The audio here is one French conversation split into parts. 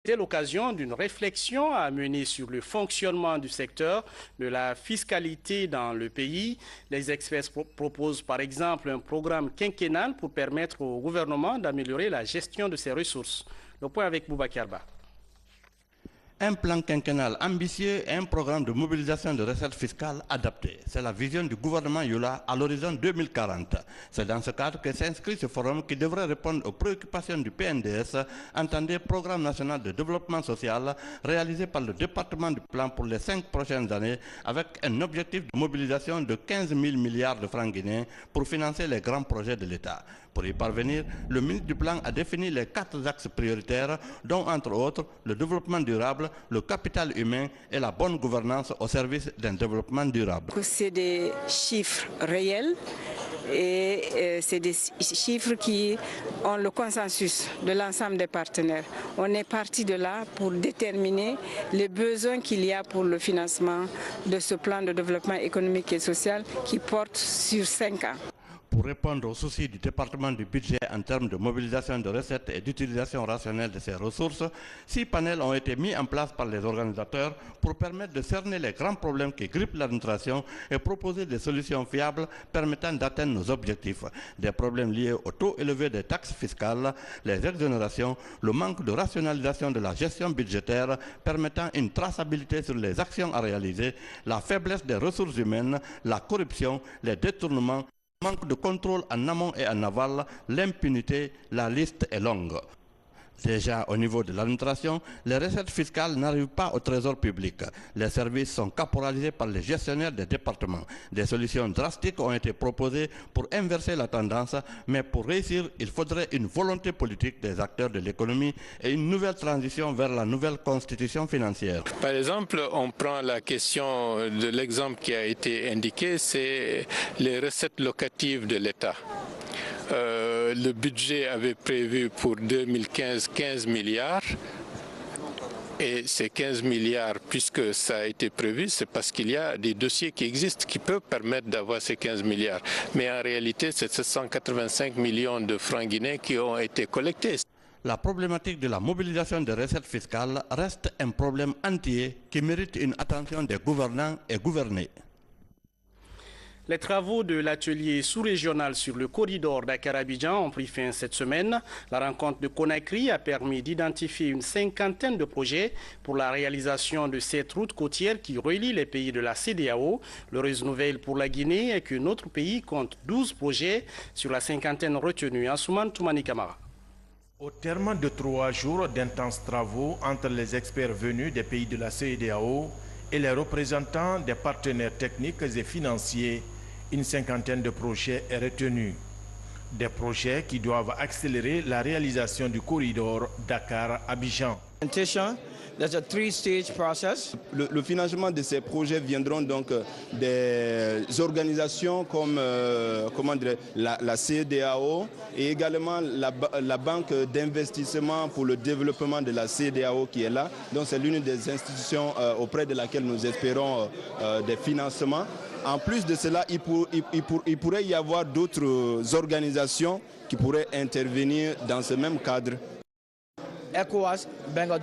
C'est l'occasion d'une réflexion à mener sur le fonctionnement du secteur de la fiscalité dans le pays. Les experts proposent par exemple un programme quinquennal pour permettre au gouvernement d'améliorer la gestion de ses ressources. Le point avec Boubacar Ba. Un plan quinquennal ambitieux et un programme de mobilisation de recettes fiscales adapté. C'est la vision du gouvernement Youla à l'horizon 2040. C'est dans ce cadre que s'inscrit ce forum qui devrait répondre aux préoccupations du PNDS, entendez Programme national de développement social, réalisé par le département du plan pour les 5 prochaines années, avec un objectif de mobilisation de 15 000 milliards de francs guinéens pour financer les grands projets de l'État. Pour y parvenir, le ministre du Plan a défini les 4 axes prioritaires, dont entre autres le développement durable, le capital humain et la bonne gouvernance au service d'un développement durable. C'est des chiffres réels et c'est des chiffres qui ont le consensus de l'ensemble des partenaires. On est parti de là pour déterminer les besoins qu'il y a pour le financement de ce plan de développement économique et social qui porte sur 5 ans. Pour répondre aux soucis du département du budget en termes de mobilisation de recettes et d'utilisation rationnelle de ces ressources, 6 panels ont été mis en place par les organisateurs pour permettre de cerner les grands problèmes qui grippent l'administration et proposer des solutions fiables permettant d'atteindre nos objectifs. Des problèmes liés au taux élevé des taxes fiscales, les exonérations, le manque de rationalisation de la gestion budgétaire permettant une traçabilité sur les actions à réaliser, la faiblesse des ressources humaines, la corruption, les détournements, manque de contrôle en amont et en aval, l'impunité, la liste est longue. Déjà au niveau de l'administration, les recettes fiscales n'arrivent pas au trésor public. Les services sont caporalisés par les gestionnaires des départements. Des solutions drastiques ont été proposées pour inverser la tendance, mais pour réussir, il faudrait une volonté politique des acteurs de l'économie et une nouvelle transition vers la nouvelle constitution financière. Par exemple, on prend la question de l'exemple qui a été indiqué, c'est les recettes locatives de l'État. Le budget avait prévu pour 2015 15 milliards et ces 15 milliards, puisque ça a été prévu, c'est parce qu'il y a des dossiers qui existent qui peuvent permettre d'avoir ces 15 milliards. Mais en réalité, c'est 785 millions de francs guinéens qui ont été collectés. La problématique de la mobilisation des recettes fiscales reste un problème entier qui mérite une attention des gouvernants et gouvernés. Les travaux de l'atelier sous-régional sur le corridor Dakar-Abidjan ont pris fin cette semaine. La rencontre de Conakry a permis d'identifier une 50aine de projets pour la réalisation de cette route côtière qui relie les pays de la CEDEAO. L'heureuse nouvelle pour la Guinée est que notre pays compte 12 projets sur la 50aine retenue. Ansouman Toumani Kamara. Au terme de 3 jours d'intenses travaux entre les experts venus des pays de la CEDEAO et les représentants des partenaires techniques et financiers, une 50aine de projets est retenue. Des projets qui doivent accélérer la réalisation du corridor Dakar-Abidjan. That's a 3-stage process. Le financement de ces projets viendront donc des organisations comme la CEDEAO et également la banque d'investissement pour le développement de la CEDEAO qui est là. Donc c'est l'une des institutions auprès de laquelle nous espérons des financements. En plus de cela, il pourrait y avoir d'autres organisations qui pourraient intervenir dans ce même cadre. ECOWAS, Bank of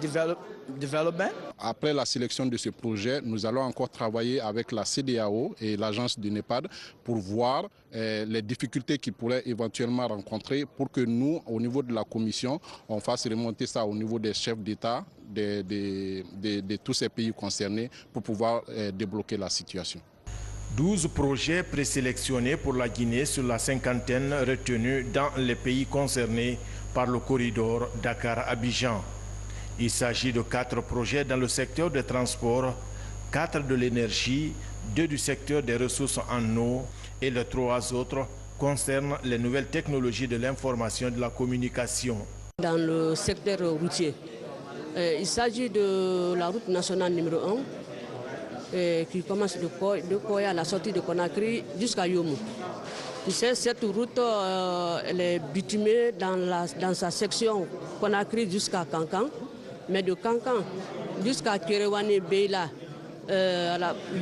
Development. Après la sélection de ce projet, nous allons encore travailler avec la CEDEAO et l'agence du NEPAD pour voir les difficultés qu'ils pourraient éventuellement rencontrer pour que nous, au niveau de la commission, on fasse remonter ça au niveau des chefs d'État de tous ces pays concernés pour pouvoir débloquer la situation. 12 projets présélectionnés pour la Guinée sur la 50aine retenus dans les pays concernés par le corridor Dakar-Abidjan. Il s'agit de 4 projets dans le secteur des transports, 4 de l'énergie, 2 du secteur des ressources en eau et les 3 autres concernent les nouvelles technologies de l'information et de la communication. Dans le secteur routier, il s'agit de la route nationale numéro 1 qui commence de Koya à la sortie de Conakry jusqu'à Yomou. Tu sais, cette route elle est bitumée dans sa section Conakry jusqu'à Kankan, mais de Kankan jusqu'à Kéréouane Beila,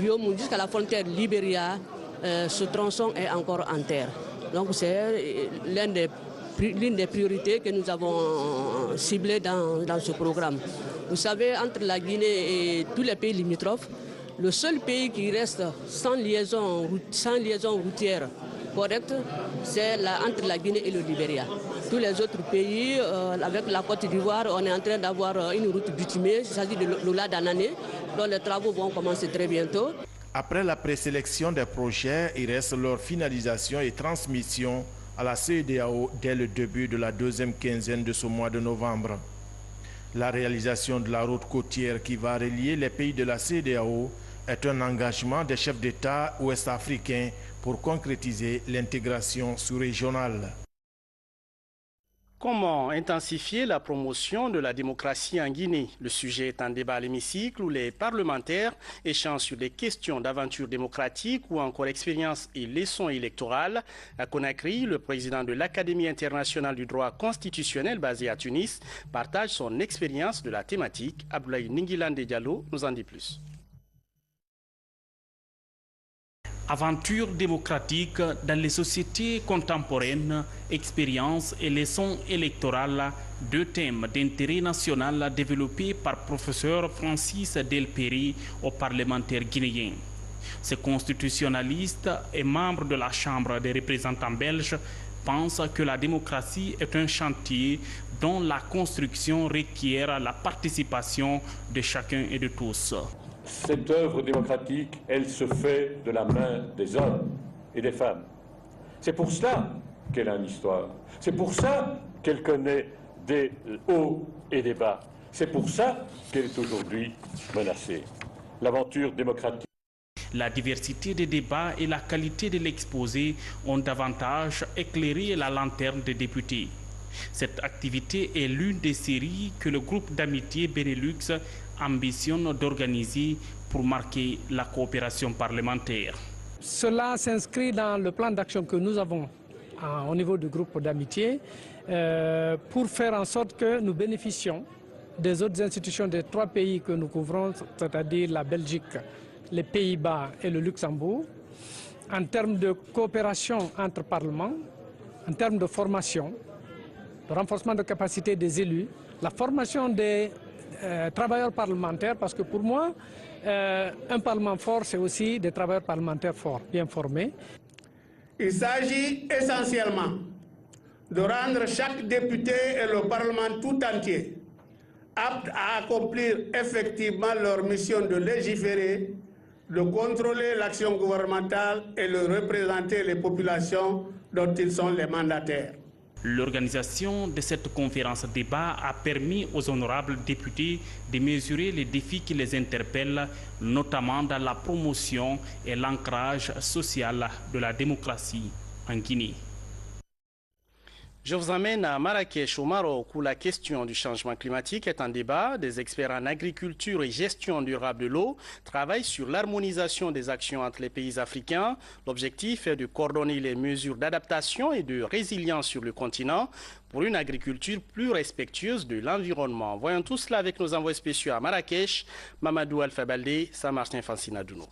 Yomou jusqu'à la frontière Libéria, ce tronçon est encore en terre. Donc c'est l'un des l'une des priorités que nous avons ciblées dans ce programme. Vous savez, entre la Guinée et tous les pays limitrophes, le seul pays qui reste sans liaison routière correcte, c'est entre la Guinée et le Libéria. Tous les autres pays, avec la Côte d'Ivoire, on est en train d'avoir une route bitumée, il s'agit de l'Ola d'Anané, dont les travaux vont commencer très bientôt. Après la présélection des projets, il reste leur finalisation et transmission à la CEDEAO dès le début de la deuxième quinzaine de ce mois de novembre. La réalisation de la route côtière qui va relier les pays de la CEDEAO est un engagement des chefs d'État ouest-africains pour concrétiser l'intégration sous-régionale. Comment intensifier la promotion de la démocratie en Guinée? Le sujet est en débat à l'hémicycle où les parlementaires échangent sur des questions d'aventure démocratique ou encore expériences et leçons électorales. À Conakry, le président de l'Académie internationale du droit constitutionnel basé à Tunis partage son expérience de la thématique. Abdoulaye Ningilande Diallo nous en dit plus. Aventure démocratique dans les sociétés contemporaines, expériences et leçons électorales, deux thèmes d'intérêt national développés par professeur Francis Delpéry aux parlementaires guinéens. Ce constitutionnaliste et membre de la Chambre des représentants belges pense que la démocratie est un chantier dont la construction requiert la participation de chacun et de tous. Cette œuvre démocratique, elle se fait de la main des hommes et des femmes. C'est pour cela qu'elle a une histoire. C'est pour ça qu'elle connaît des hauts et des bas. C'est pour ça qu'elle est aujourd'hui menacée. L'aventure démocratique. La diversité des débats et la qualité de l'exposé ont davantage éclairé la lanterne des députés. Cette activité est l'une des séries que le groupe d'amitié Benelux ambitionne d'organiser pour marquer la coopération parlementaire. Cela s'inscrit dans le plan d'action que nous avons au niveau du groupe d'amitié pour faire en sorte que nous bénéficions des autres institutions des trois pays que nous couvrons, c'est-à-dire la Belgique, les Pays-Bas et le Luxembourg, en termes de coopération entre parlements, en termes de formation, de renforcement de capacité des élus, la formation des travailleurs parlementaires, parce que pour moi, un parlement fort, c'est aussi des travailleurs parlementaires forts, bien formés. Il s'agit essentiellement de rendre chaque député et le Parlement tout entier aptes à accomplir effectivement leur mission de légiférer, de contrôler l'action gouvernementale et de représenter les populations dont ils sont les mandataires. L'organisation de cette conférence débat a permis aux honorables députés de mesurer les défis qui les interpellent, notamment dans la promotion et l'ancrage social de la démocratie en Guinée. Je vous emmène à Marrakech, au Maroc, où la question du changement climatique est en débat. Des experts en agriculture et gestion durable de l'eau travaillent sur l'harmonisation des actions entre les pays africains. L'objectif est de coordonner les mesures d'adaptation et de résilience sur le continent pour une agriculture plus respectueuse de l'environnement. Voyons tout cela avec nos envoyés spéciaux à Marrakech, Mamadou Alpha-Baldé, Saint-Martin Fansina-Douno.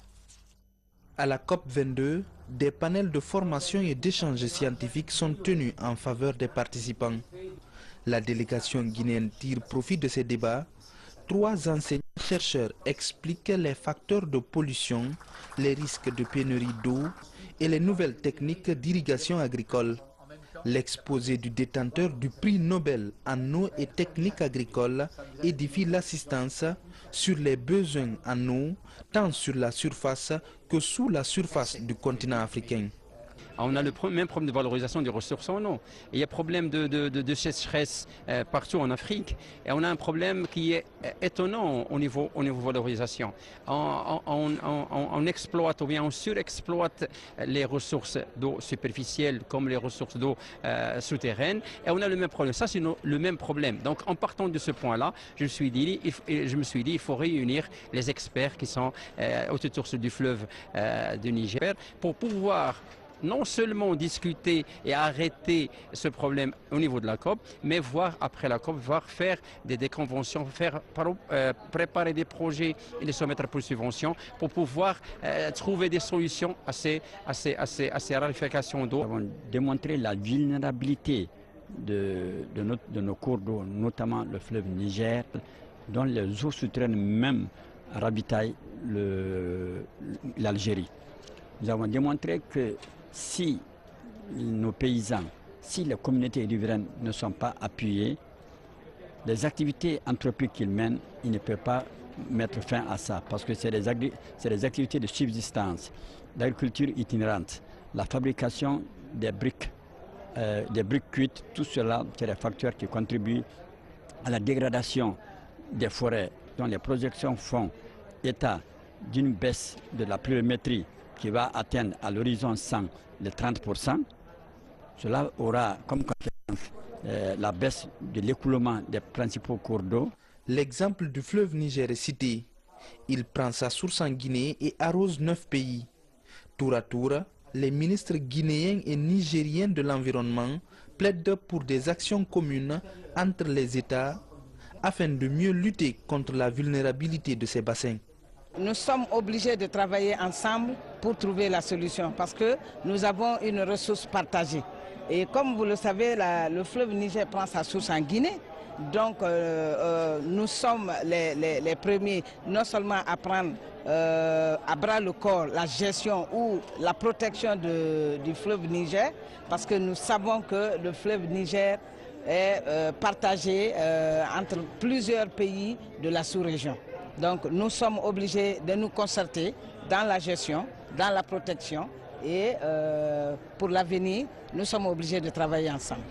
À la COP22, des panels de formation et d'échanges scientifiques sont tenus en faveur des participants. La délégation guinéenne tire profit de ces débats. 3 enseignants-chercheurs expliquent les facteurs de pollution, les risques de pénurie d'eau et les nouvelles techniques d'irrigation agricole. L'exposé du détenteur du prix Nobel en eau et techniques agricoles édifie l'assistance sur les besoins en eau, tant sur la surface que sous la surface du continent africain. On a le même problème de valorisation des ressources en eau. Il y a problème de sécheresse partout en Afrique. Et on a un problème qui est étonnant au niveau valorisation. On exploite ou bien on surexploite les ressources d'eau superficielles comme les ressources d'eau souterraines. Et on a le même problème. Ça, c'est le même problème. Donc, en partant de ce point-là, je me suis dit, il faut réunir les experts qui sont autour du fleuve du Niger pour pouvoir non seulement discuter et arrêter ce problème au niveau de la COP, mais voir après la COP, faire des conventions, préparer des projets et les soumettre pour subvention pour pouvoir trouver des solutions à ces rarifications d'eau. Nous avons démontré la vulnérabilité de nos cours d'eau, notamment le fleuve Niger, dont les eaux souterraines même ravitaillent l'Algérie. Nous avons démontré que si nos paysans, si les communautés riveraines ne sont pas appuyées, les activités anthropiques qu'ils mènent, ils ne peuvent pas mettre fin à ça, parce que c'est des activités de subsistance, d'agriculture itinérante, la fabrication des briques cuites, tout cela, c'est des facteurs qui contribuent à la dégradation des forêts, dont les projections font état d'une baisse de la pluviométrie qui va atteindre à l'horizon 100 les 30%. Cela aura comme conséquence la baisse de l'écoulement des principaux cours d'eau. L'exemple du fleuve Niger est cité. Il prend sa source en Guinée et arrose 9 pays. Tour à tour, les ministres guinéens et nigériens de l'environnement plaident pour des actions communes entre les États afin de mieux lutter contre la vulnérabilité de ces bassins. Nous sommes obligés de travailler ensemble pour trouver la solution parce que nous avons une ressource partagée. Et comme vous le savez, le fleuve Niger prend sa source en Guinée. Donc nous sommes les premiers non seulement à prendre à bras le corps la gestion ou la protection du fleuve Niger, parce que nous savons que le fleuve Niger est partagé entre plusieurs pays de la sous-région. Donc nous sommes obligés de nous concerter dans la gestion, dans la protection et pour l'avenir, nous sommes obligés de travailler ensemble.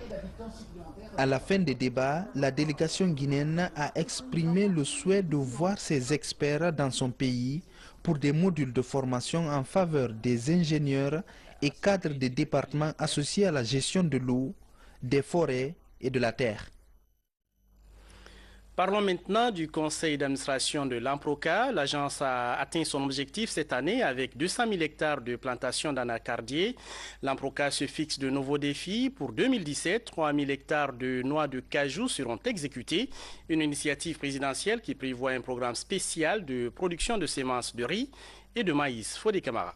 À la fin des débats, la délégation guinéenne a exprimé le souhait de voir ses experts dans son pays pour des modules de formation en faveur des ingénieurs et cadres des départements associés à la gestion de l'eau, des forêts et de la terre. Parlons maintenant du conseil d'administration de l'Amproca. L'agence a atteint son objectif cette année avec 200 000 hectares de plantations d'anacardiers. L'Amproca se fixe de nouveaux défis. Pour 2017, 3 000 hectares de noix de cajou seront exécutés. Une initiative présidentielle qui prévoit un programme spécial de production de semences de riz et de maïs. Fodé Camara.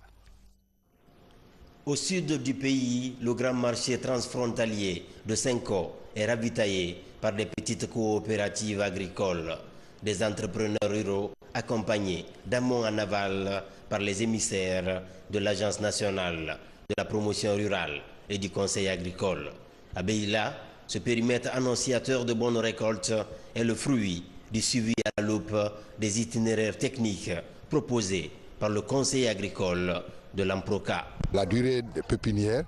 Au sud du pays, le grand marché transfrontalier de Senko est ravitaillé par des petites coopératives agricoles, des entrepreneurs ruraux accompagnés d'amont en aval par les émissaires de l'Agence nationale de la promotion rurale et du Conseil agricole. À Beila, ce périmètre annonciateur de bonnes récoltes est le fruit du suivi à la loupe des itinéraires techniques proposés par le Conseil agricole de l'Amproca. La durée de pépinière,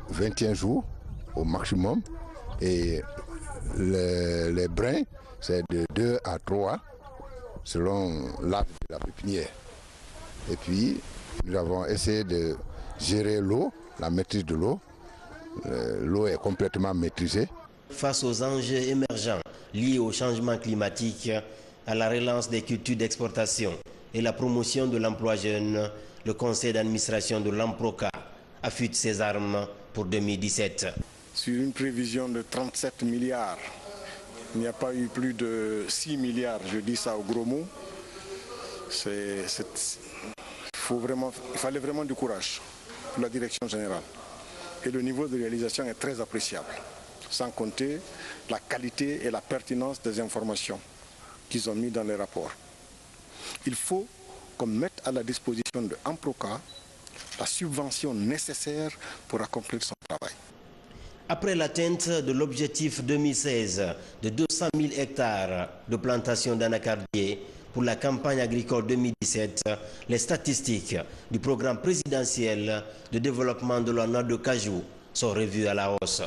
21 jours au maximum, et les brins, c'est de 2 à 3 selon l'âge de la pépinière. Et puis, nous avons essayé de gérer l'eau, la maîtrise de l'eau. L'eau est complètement maîtrisée. Face aux enjeux émergents liés au changement climatique, à la relance des cultures d'exportation et la promotion de l'emploi jeune, le conseil d'administration de l'Amproca affûte ses armes pour 2017. Sur une prévision de 37 milliards, il n'y a pas eu plus de 6 milliards, je dis ça au gros mot. Il fallait vraiment du courage pour la direction générale. Et le niveau de réalisation est très appréciable, sans compter la qualité et la pertinence des informations qu'ils ont mis dans les rapports. Il faut qu'on mette à la disposition de Amproca la subvention nécessaire pour accomplir son travail. Après l'atteinte de l'objectif 2016 de 200 000 hectares de plantation d'anacardiers pour la campagne agricole 2017, les statistiques du programme présidentiel de développement de la noix de cajou sont revues à la hausse.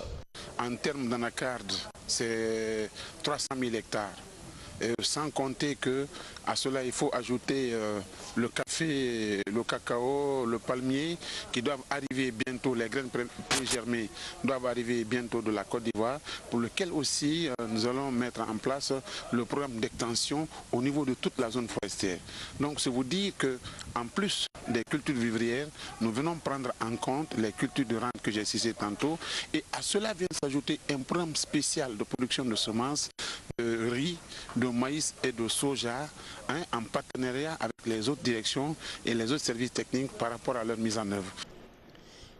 En termes d'anacarde, c'est 300 000 hectares. Et sans compter qu'à cela, il faut ajouter le café, le cacao, le palmier qui doivent arriver bientôt, les graines pré-germées doivent arriver bientôt de la Côte d'Ivoire, pour lequel aussi nous allons mettre en place le programme d'extension au niveau de toute la zone forestière. Donc c'est vous dire qu'en plus des cultures vivrières, nous venons prendre en compte les cultures de rente que j'ai citées tantôt, et à cela vient s'ajouter un programme spécial de production de semences, de riz, de maïs et de soja, en partenariat avec les autres directions et les autres services techniques par rapport à leur mise en œuvre.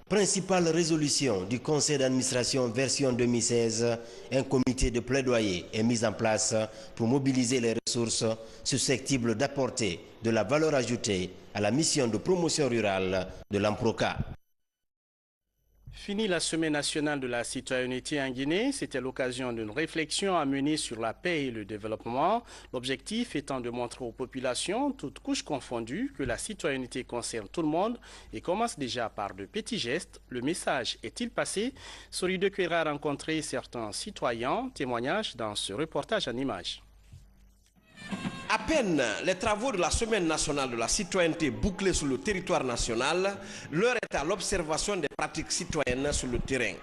Principale résolution du conseil d'administration version 2016, un comité de plaidoyer est mis en place pour mobiliser les ressources susceptibles d'apporter de la valeur ajoutée à la mission de promotion rurale de l'AMPROCA. Fini la semaine nationale de la citoyenneté en Guinée, c'était l'occasion d'une réflexion à mener sur la paix et le développement. L'objectif étant de montrer aux populations, toutes couches confondues, que la citoyenneté concerne tout le monde et commence déjà par de petits gestes. Le message est-il passé? Sori de Kouera a rencontré certains citoyens. Témoignage dans ce reportage en images. À peine les travaux de la Semaine nationale de la citoyenneté bouclés sur le territoire national, l'heure est à l'observation des pratiques citoyennes sur le terrain.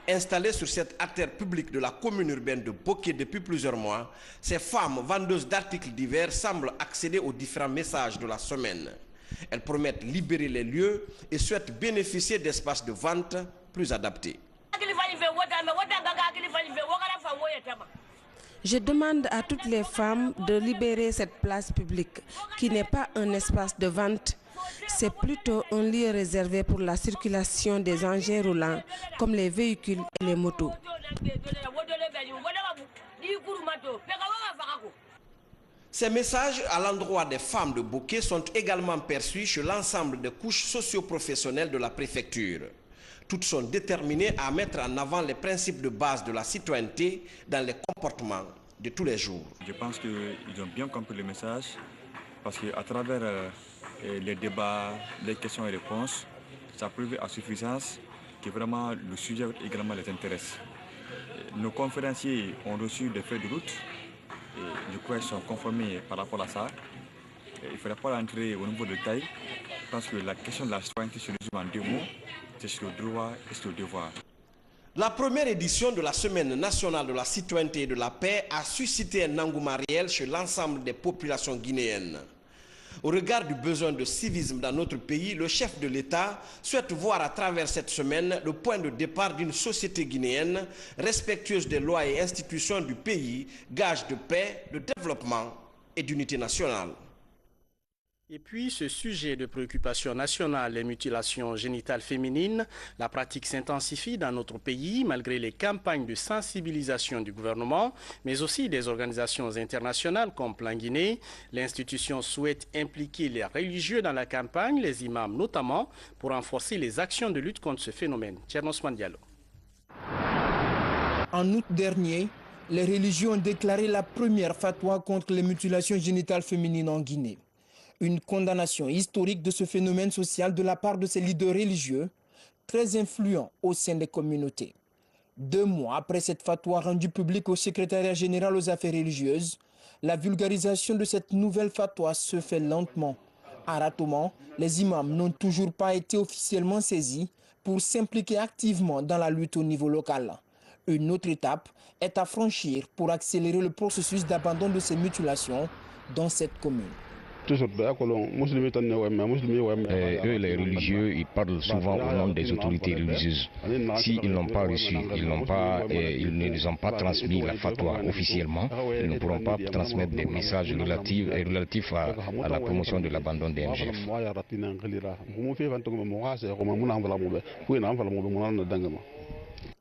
Installées sur cette artère publique de la commune urbaine de Boké depuis plusieurs mois, ces femmes vendeuses d'articles divers semblent accéder aux différents messages de la semaine. Elles promettent libérer les lieux et souhaitent bénéficier d'espaces de vente plus adaptés. Je demande à toutes les femmes de libérer cette place publique, qui n'est pas un espace de vente, c'est plutôt un lieu réservé pour la circulation des engins roulants, comme les véhicules et les motos. Ces messages à l'endroit des femmes de Boké sont également perçus chez l'ensemble des couches socio-professionnelles de la préfecture. Toutes sont déterminées à mettre en avant les principes de base de la citoyenneté dans les comportements de tous les jours. Je pense qu'ils ont bien compris le message parce qu'à travers les débats, les questions et réponses, ça prouve à suffisance que vraiment le sujet également les intéresse. Nos conférenciers ont reçu des feuilles de route et du coup ils sont conformés par rapport à ça. Il ne faudrait pas entrer au niveau de détail parce que la question de la citoyenneté se résume en deux mots. C'est sur le droit et sur le devoir. La première édition de la Semaine nationale de la citoyenneté et de la paix a suscité un engouement réel chez l'ensemble des populations guinéennes. Au regard du besoin de civisme dans notre pays, le chef de l'État souhaite voir à travers cette semaine le point de départ d'une société guinéenne respectueuse des lois et institutions du pays, gage de paix, de développement et d'unité nationale. Et puis, ce sujet de préoccupation nationale, les mutilations génitales féminines, la pratique s'intensifie dans notre pays malgré les campagnes de sensibilisation du gouvernement, mais aussi des organisations internationales comme Plan Guinée. L'institution souhaite impliquer les religieux dans la campagne, les imams notamment, pour renforcer les actions de lutte contre ce phénomène. Tchernos Mandialo. En août dernier, les religieux ont déclaré la première fatwa contre les mutilations génitales féminines en Guinée. Une condamnation historique de ce phénomène social de la part de ces leaders religieux, très influents au sein des communautés. 2 mois après cette fatwa rendue publique au secrétariat général aux affaires religieuses, la vulgarisation de cette nouvelle fatwa se fait lentement. À Ratoman, les imams n'ont toujours pas été officiellement saisis pour s'impliquer activement dans la lutte au niveau local. Une autre étape est à franchir pour accélérer le processus d'abandon de ces mutilations dans cette commune. Eux, les religieux, ils parlent souvent au nom des autorités religieuses. S'ils n'ont pas reçu, ils ne nous ont pas transmis la fatwa officiellement, ils ne pourront pas transmettre des messages relatifs à la promotion de l'abandon des MGF.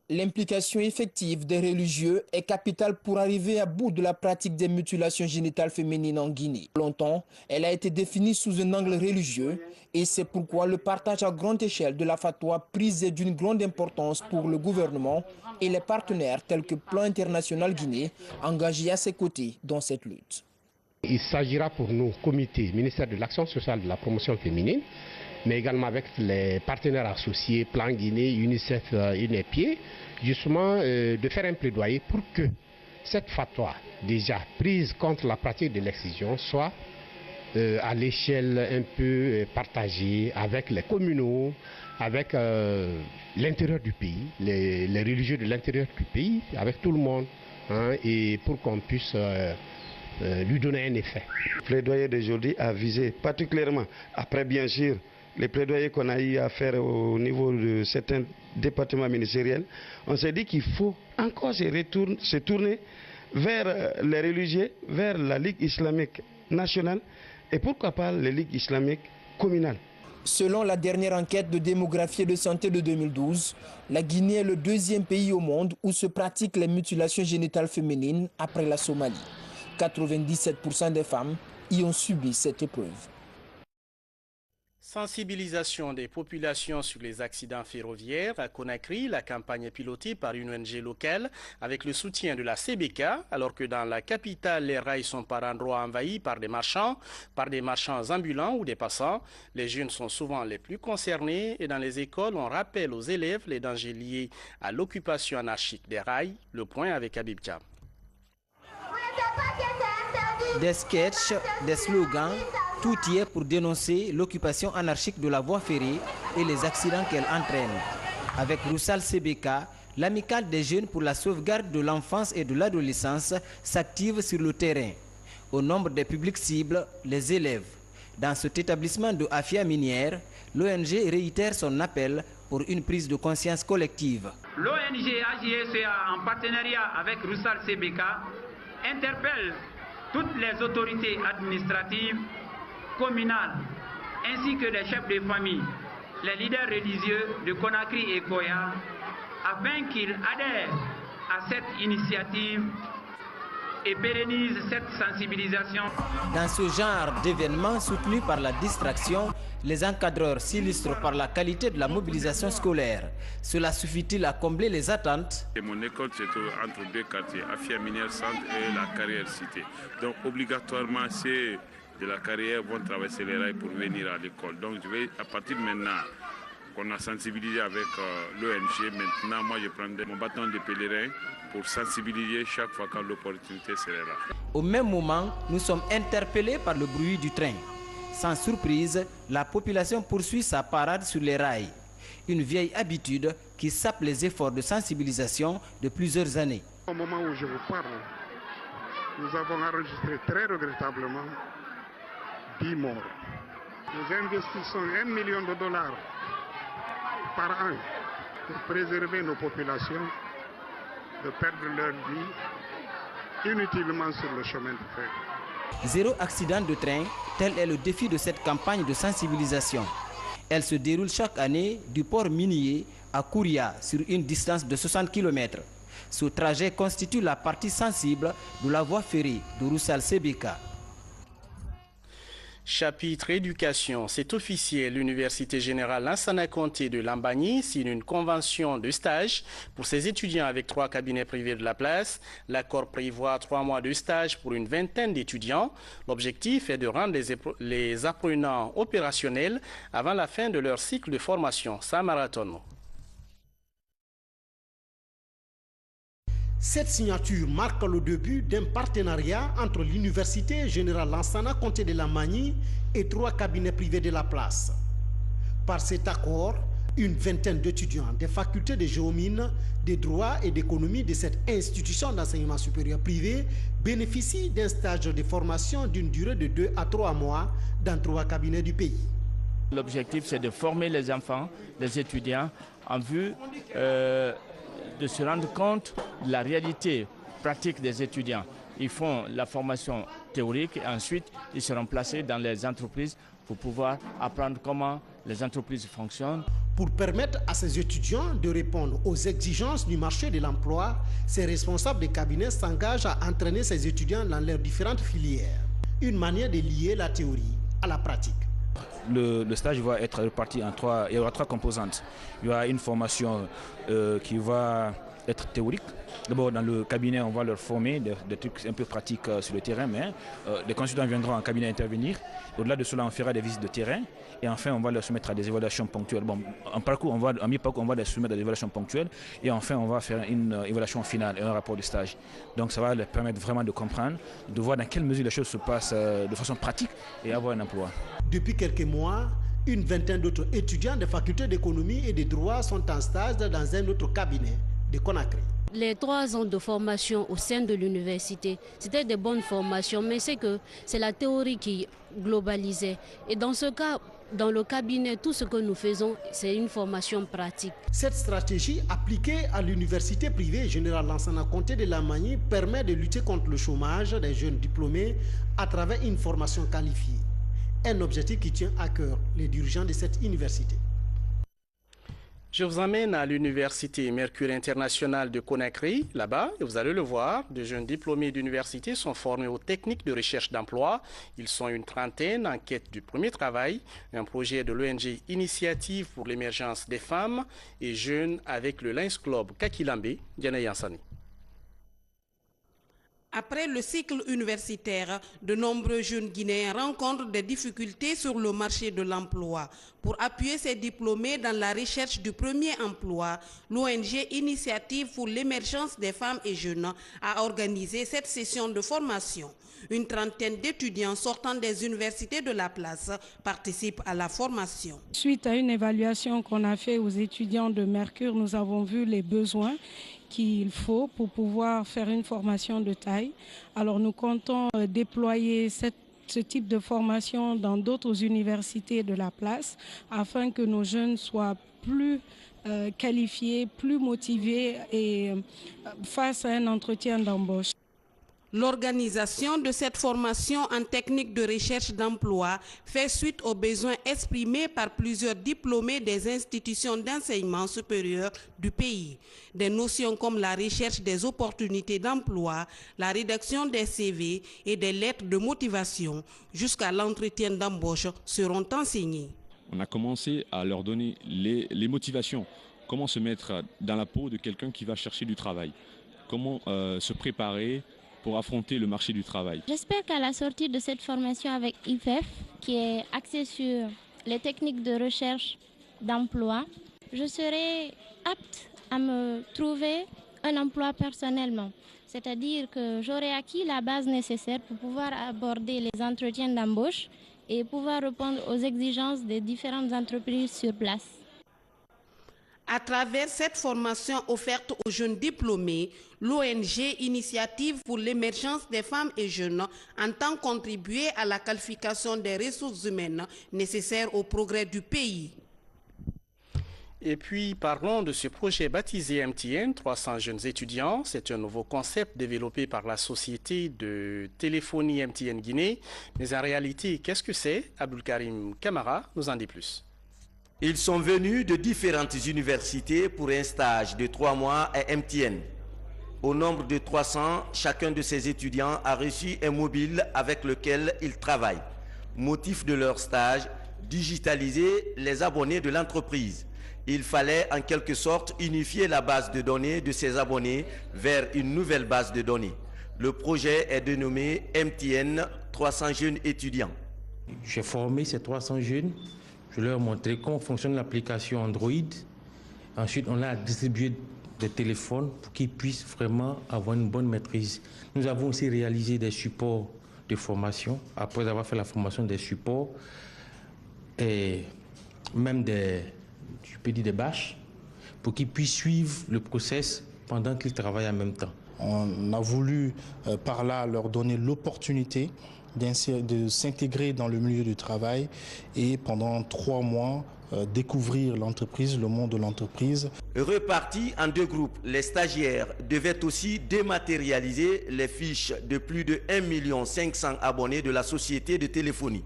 L'implication effective des religieux est capitale pour arriver à bout de la pratique des mutilations génitales féminines en Guinée. Longtemps, elle a été définie sous un angle religieux et c'est pourquoi le partage à grande échelle de la fatwa prise est d'une grande importance pour le gouvernement et les partenaires tels que Plan International Guinée engagés à ses côtés dans cette lutte. Il s'agira pour nous, comité, ministère de l'Action sociale et de la promotion féminine, mais également avec les partenaires associés, Plan Guinée, UNICEF, UNEPIE, justement de faire un plaidoyer pour que cette fatwa, déjà prise contre la pratique de l'excision, soit à l'échelle un peu partagée avec les communaux, avec l'intérieur du pays, les religieux de l'intérieur du pays, avec tout le monde, hein, et pour qu'on puisse lui donner un effet. Le plaidoyer d'aujourd'hui a visé particulièrement, après bien sûr, les plaidoyers qu'on a eu à faire au niveau de certains départements ministériels, on s'est dit qu'il faut encore se tourner vers les religieux, vers la Ligue islamique nationale et pourquoi pas les ligues islamiques communales. Selon la dernière enquête de démographie et de santé de 2012, la Guinée est le deuxième pays au monde où se pratiquent les mutilations génitales féminines après la Somalie. 97% des femmes y ont subi cette épreuve. Sensibilisation des populations sur les accidents ferroviaires à Conakry, la campagne est pilotée par une ONG locale avec le soutien de la CBK, alors que dans la capitale, les rails sont par endroits envahis par des marchands ambulants ou des passants. Les jeunes sont souvent les plus concernés et dans les écoles, on rappelle aux élèves les dangers liés à l'occupation anarchique des rails. Le point avec Habib Diab. Des sketchs, des slogans, tout y est pour dénoncer l'occupation anarchique de la voie ferrée et les accidents qu'elle entraîne. Avec Roussal CBK, l'amicale des jeunes pour la sauvegarde de l'enfance et de l'adolescence s'active sur le terrain. Au nombre des publics cibles, les élèves. Dans cet établissement de Afia minière, l'ONG réitère son appel pour une prise de conscience collective. L'ONG AJSEA, en partenariat avec Roussal CBK, interpelle toutes les autorités administratives, communales, ainsi que les chefs de famille, les leaders religieux de Conakry et Koya, afin qu'ils adhèrent à cette initiative et pérennisent cette sensibilisation. Dans ce genre d'événements soutenus par la distraction, les encadreurs s'illustrent par la qualité de la mobilisation scolaire. Cela suffit-il à combler les attentes? Mon école se trouve entre deux quartiers, Afia Minière Centre et la Carrière Cité. Donc obligatoirement, c'est de la carrière vont traverser les rails pour venir à l'école. Donc je vais, à partir de maintenant, qu'on a sensibilisé avec l'ONG, maintenant moi je prendrai mon bâton de pèlerin pour sensibiliser chaque fois quand l'opportunité serait là. Au même moment, nous sommes interpellés par le bruit du train. Sans surprise, la population poursuit sa parade sur les rails. Une vieille habitude qui sape les efforts de sensibilisation de plusieurs années. Au moment où je vous parle, nous avons enregistré très regrettablement 10 morts. Nous investissons $1 million par an pour préserver nos populations de perdre leur vie inutilement sur le chemin de fer. Zéro accident de train, tel est le défi de cette campagne de sensibilisation. Elle se déroule chaque année du port minier à Kouria sur une distance de 60 km. Ce trajet constitue la partie sensible de la voie ferrée de Roussal CBK. Chapitre éducation, c'est officiel. L'Université générale Lansana Conté de Lambagny signe une convention de stage pour ses étudiants avec 3 cabinets privés de la place. L'accord prévoit 3 mois de stage pour une vingtaine d'étudiants. L'objectif est de rendre les apprenants opérationnels avant la fin de leur cycle de formation. Samaratono. Cette signature marque le début d'un partenariat entre l'Université générale Lansana Conté de Lambagny et 3 cabinets privés de la place. Par cet accord, une vingtaine d'étudiants des facultés de géomine, de droit et d'économie de cette institution d'enseignement supérieur privé bénéficient d'un stage de formation d'une durée de 2 à 3 mois dans 3 cabinets du pays. L'objectif, c'est de former les enfants, les étudiants, en vue de se rendre compte de la réalité pratique des étudiants. Ils font la formation théorique et ensuite ils seront placés dans les entreprises pour pouvoir apprendre comment les entreprises fonctionnent. Pour permettre à ces étudiants de répondre aux exigences du marché de l'emploi, ces responsables des cabinets s'engagent à entraîner ces étudiants dans leurs différentes filières. Une manière de lier la théorie à la pratique. Le stage va être réparti en 3, il y aura 3 composantes. Il y aura une formation qui va être théorique. D'abord, dans le cabinet, on va leur former des trucs un peu pratiques sur le terrain, mais les consultants viendront en cabinet intervenir. Au-delà de cela, on fera des visites de terrain et enfin, on va leur soumettre à des évaluations ponctuelles. Bon, en mi-parcours, on va les soumettre à des évaluations ponctuelles et enfin, on va faire une évaluation finale et un rapport de stage. Donc, ça va leur permettre vraiment de comprendre, de voir dans quelle mesure les choses se passent de façon pratique et avoir un emploi. Depuis quelques mois, une vingtaine d'autres étudiants des facultés d'économie et de droit sont en stage dans un autre cabinet de Conakry. Les 3 ans de formation au sein de l'université, c'était de bonnes formations, mais c'est la théorie qui globalisait. Et dans ce cas, dans le cabinet, tout ce que nous faisons, c'est une formation pratique. Cette stratégie appliquée à l'université privée générale Lansana Conté de Lambagny permet de lutter contre le chômage des jeunes diplômés à travers une formation qualifiée. un objectif qui tient à cœur les dirigeants de cette université. Je vous emmène à l'université Mercure International de Conakry. Là-bas, vous allez le voir, de jeunes diplômés d'université sont formés aux techniques de recherche d'emploi. Ils sont une trentaine en quête du premier travail, un projet de l'ONG Initiative pour l'émergence des femmes et jeunes avec le Lions Club Kakilambe, Diana Yansani. Après le cycle universitaire, de nombreux jeunes Guinéens rencontrent des difficultés sur le marché de l'emploi. Pour appuyer ces diplômés dans la recherche du premier emploi, l'ONG Initiative pour l'émergence des femmes et jeunes a organisé cette session de formation. Une trentaine d'étudiants sortant des universités de la place participent à la formation. Suite à une évaluation qu'on a faite aux étudiants de Mercure, nous avons vu les besoins qu'il faut pour pouvoir faire une formation de taille. Alors nous comptons déployer ce type de formation dans d'autres universités de la place afin que nos jeunes soient plus qualifiés, plus motivés et face à un entretien d'embauche. L'organisation de cette formation en technique de recherche d'emploi fait suite aux besoins exprimés par plusieurs diplômés des institutions d'enseignement supérieur du pays. Des notions comme la recherche des opportunités d'emploi, la rédaction des CV et des lettres de motivation jusqu'à l'entretien d'embauche seront enseignées. On a commencé à leur donner les motivations, comment se mettre dans la peau de quelqu'un qui va chercher du travail, comment se préparer pour affronter le marché du travail. J'espère qu'à la sortie de cette formation avec IFEF, qui est axée sur les techniques de recherche d'emploi, je serai apte à me trouver un emploi personnellement. C'est-à-dire que j'aurai acquis la base nécessaire pour pouvoir aborder les entretiens d'embauche et pouvoir répondre aux exigences des différentes entreprises sur place. À travers cette formation offerte aux jeunes diplômés, l'ONG Initiative pour l'émergence des femmes et jeunes entend contribuer à la qualification des ressources humaines nécessaires au progrès du pays. Et puis, parlons de ce projet baptisé MTN, 300 jeunes étudiants. C'est un nouveau concept développé par la société de téléphonie MTN Guinée. Mais en réalité, qu'est-ce que c'est? Abdulkarim Kamara nous en dit plus. Ils sont venus de différentes universités pour un stage de 3 mois à MTN. Au nombre de 300, chacun de ces étudiants a reçu un mobile avec lequel ils travaillent. Motif de leur stage, digitaliser les abonnés de l'entreprise. Il fallait en quelque sorte unifier la base de données de ces abonnés vers une nouvelle base de données. Le projet est dénommé MTN 300 jeunes étudiants. J'ai formé ces 300 jeunes. Je leur ai montré comment fonctionne l'application Android. Ensuite, on a distribué des téléphones pour qu'ils puissent vraiment avoir une bonne maîtrise. Nous avons aussi réalisé des supports de formation, après avoir fait la formation des supports et même des bâches, pour qu'ils puissent suivre le process pendant qu'ils travaillent en même temps. On a voulu par là leur donner l'opportunité de s'intégrer dans le milieu du travail et pendant 3 mois découvrir l'entreprise, le monde de l'entreprise. Repartis en 2 groupes, les stagiaires devaient aussi dématérialiser les fiches de plus de 1 500 000 abonnés de la société de téléphonie.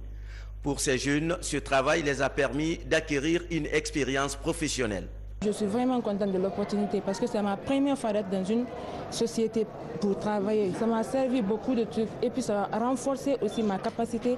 Pour ces jeunes, ce travail les a permis d'acquérir une expérience professionnelle. Je suis vraiment contente de l'opportunité parce que c'est ma première fois d'être dans une société pour travailler. Ça m'a servi beaucoup de trucs et puis ça a renforcé aussi ma capacité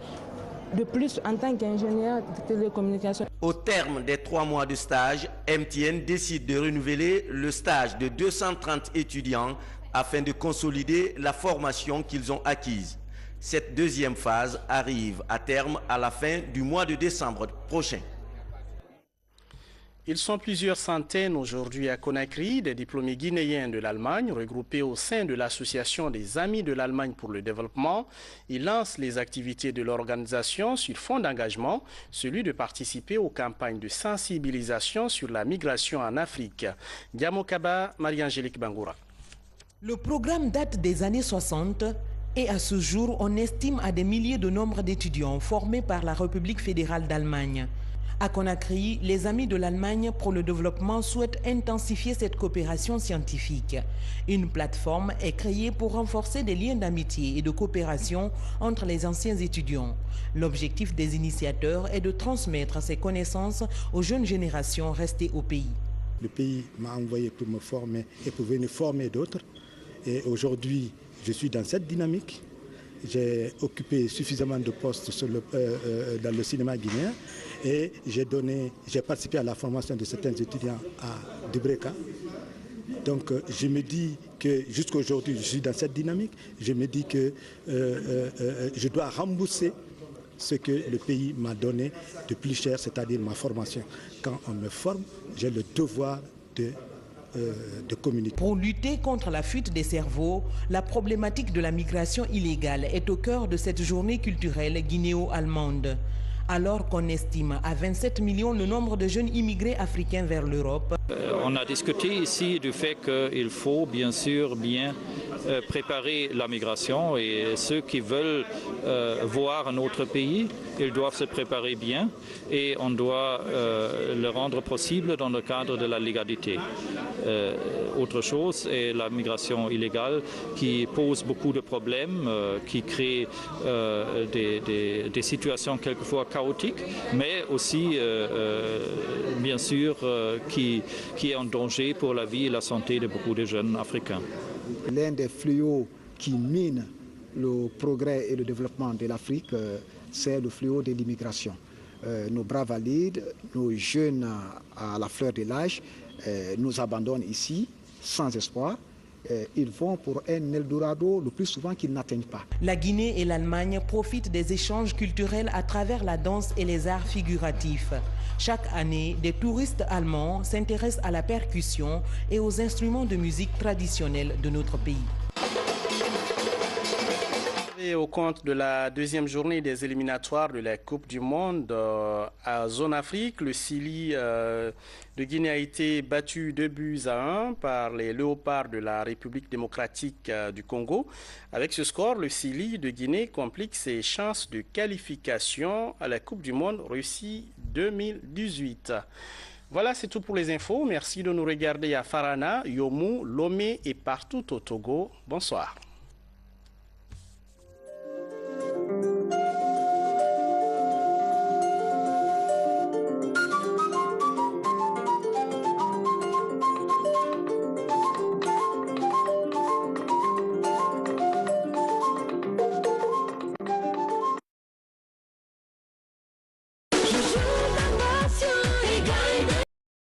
de plus en tant qu'ingénieur de télécommunications. Au terme des 3 mois de stage, MTN décide de renouveler le stage de 230 étudiants afin de consolider la formation qu'ils ont acquise. Cette deuxième phase arrive à terme à la fin du mois de décembre prochain. Ils sont plusieurs centaines aujourd'hui à Conakry, des diplômés guinéens de l'Allemagne regroupés au sein de l'Association des Amis de l'Allemagne pour le développement. Ils lancent les activités de l'organisation sur fond d'engagement, celui de participer aux campagnes de sensibilisation sur la migration en Afrique. Diamokaba, Marie-Angélique Bangoura. Le programme date des années 60 et à ce jour, on estime à des milliers de nombres d'étudiants formés par la République fédérale d'Allemagne. À Conakry, les amis de l'Allemagne pour le développement souhaitent intensifier cette coopération scientifique. Une plateforme est créée pour renforcer des liens d'amitié et de coopération entre les anciens étudiants. L'objectif des initiateurs est de transmettre ces connaissances aux jeunes générations restées au pays. Le pays m'a envoyé pour me former et pour venir former d'autres. Et aujourd'hui, je suis dans cette dynamique. J'ai occupé suffisamment de postes dans le cinéma guinéen et j'ai participé à la formation de certains étudiants à Dubreka. Donc je me dis que jusqu'à aujourd'hui, je suis dans cette dynamique. Je me dis que je dois rembourser ce que le pays m'a donné de plus cher, c'est-à-dire ma formation. Quand on me forme, j'ai le devoir de communiquer. Pour lutter contre la fuite des cerveaux, la problématique de la migration illégale est au cœur de cette journée culturelle guinéo-allemande. Alors qu'on estime à 27 millions le nombre de jeunes immigrés africains vers l'Europe. On a discuté ici du fait qu'il faut bien sûr bien préparer la migration et ceux qui veulent voir un autre pays, ils doivent se préparer bien et on doit le rendre possible dans le cadre de la légalité. Autre chose est la migration illégale qui pose beaucoup de problèmes, qui crée des situations quelquefois chaotiques, mais aussi bien sûr qui est en danger pour la vie et la santé de beaucoup de jeunes africains. L'un des fléaux qui mine le progrès et le développement de l'Afrique, c'est le fléau de l'immigration. Nos bras valides, nos jeunes à la fleur de l'âge, nous abandonnent ici sans espoir. Ils vont pour un Eldorado le plus souvent qu'ils n'atteignent pas. La Guinée et l'Allemagne profitent des échanges culturels à travers la danse et les arts figuratifs. Chaque année, des touristes allemands s'intéressent à la percussion et aux instruments de musique traditionnels de notre pays. Et au compte de la deuxième journée des éliminatoires de la Coupe du Monde à Zone Afrique, le Sili de Guinée a été battu 2-1 par les Léopards de la République démocratique du Congo. Avec ce score, le Sili de Guinée complique ses chances de qualification à la Coupe du Monde Russie 2018. Voilà, c'est tout pour les infos. Merci de nous regarder à Farana, Yomu, Lomé et partout au Togo. Bonsoir.